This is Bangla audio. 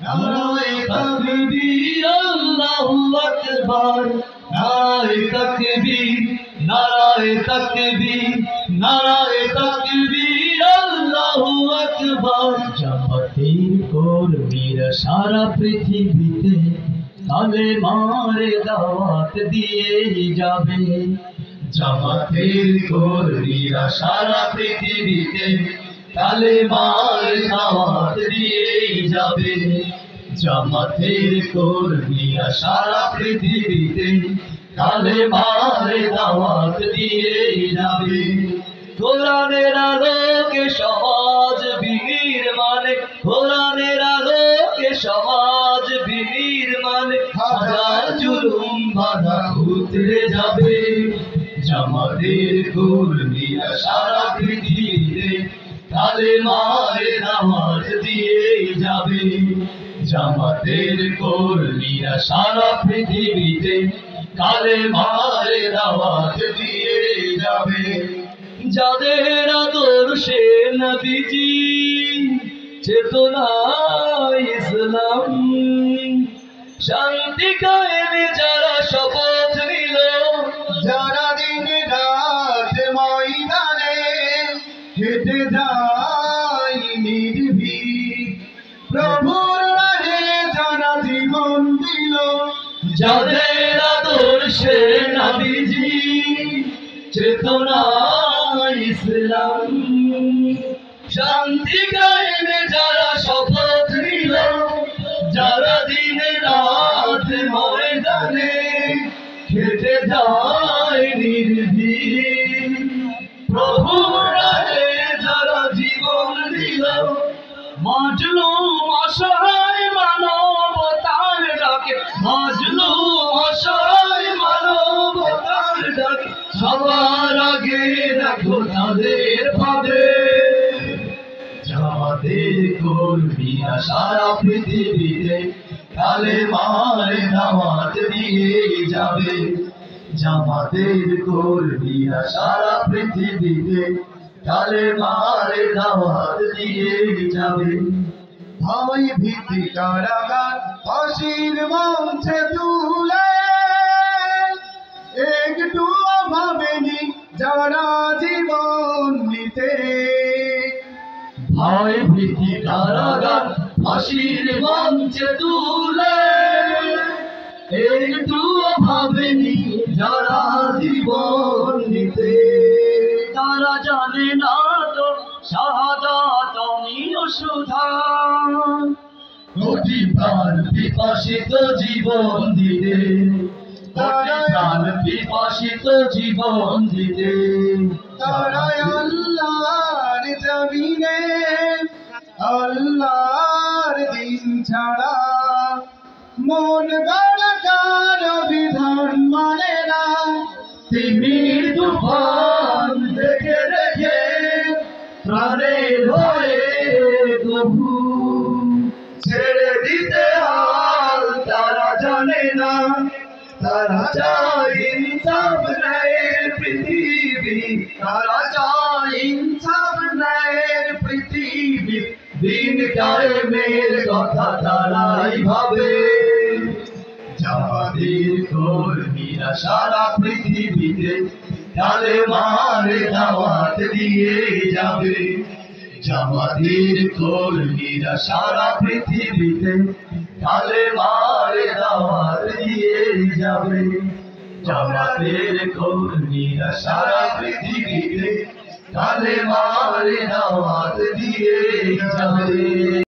নারায়ে তাকবীর আল্লাহু আকবার, নারায়ে তাকবীর, নারায়ে তাকবীর, নারায়ে তাকবীর আল্লাহু আকবার। জামাতের কর্মীরা সারা পৃথিবীতে কালেমার দাওয়াত দিয়ে যাবে। জামাতের কর্মীরা সারা পৃথিবীতে কালেমার দাওয়াত দিয়ে যাবে। জামাতের কর্মীরা সারা পৃথিবীতে কালেমার দাওয়াত দিয়ে যাবে। কোরআনের আলোকে সমাজ বিনির্মাণে, কোরআনের আলোকে সমাজ বিনির্মাণে হাজার জুলুম বাধা উতরে যাবে। জামাতের কর্মীরা সারা পৃথিবীতে কালেমার দাওয়াত দিয়ে যাবে। জামাতের কর্মীরা সারা পৃথিবীতে কালেমার দাওয়াত দিয়ে যাবে। যাদের আদর্শে নবীজি চেতনা ইসলাম, শান্তি কায়েমে যারা শপথ নিল, যারা দিন রাত ময়দানে হেঁটে যায় নির্ভীক, প্রভুর রাহে যারা জীবন দিল। যাদের আদর্শে নবীজি চেতনা ইসলাম, শান্তি কায়েমে যারা শপথ নিল, যারা দিন রাত ময়দানে খেটে যায় নির্ভীক, প্রভুর রাহে যারা জীবন দিল। মাজলুম অসহায় মানবতার ডাকে, মাজলুম অসহায় মানবতার ডাকে সবার আগে রাখো তাদের পাবে। জামাতের কর্মীরা সারা পৃথিবীতে কালেমার দাওয়াত দিয়ে যাবে। জামাতের কর্মীরা সারা পৃথিবীতে কালেমার দাওয়াত দিয়ে যাবে। ভয় ভীতি কারাগার ফাঁসির মঞ্চে তুলে, একটু ভাবেনি যারা জীবন নিতে। ভয় ভীতি কারাগার ফাঁসির মঞ্চে তুলে, একটু ভাবেনি যারা জীবন নিতে। তারা জানে না তো শাহাদাত সুধা, কোটি প্রাণ পিপাসিত জীবন দিতে, কোটি প্রাণ পিপাসিত জীবন দিতে। তারা আল্লাহর জমিনে আল্লাহর দিন ছাড়া মন গড়া কারো বিধান মানে না। তিমির তুফান দেখে দেখে প্রাণের ভয়ে তবু ছেড়ে দিতে হাল তারা জানে না। তারা চায় ইনসাফ ন্যায়ের পৃথিবী, তারা চায় ইনসাফ ন্যায়ের পৃথিবী। দিন কায়েমের কথা তারাই ভাবে। জামাতের কর্মীরা সারা পৃথিবীতে কালেমার দাওয়াত দিয়ে যাবে। জামাতের কর্মীরা সারা পৃথিবীতে কালেমার দাওয়াত দিয়ে যাবে। জামাতের কর্মীরা সারা পৃথিবীতে কালেমার দাওয়াত দিয়ে যাবে।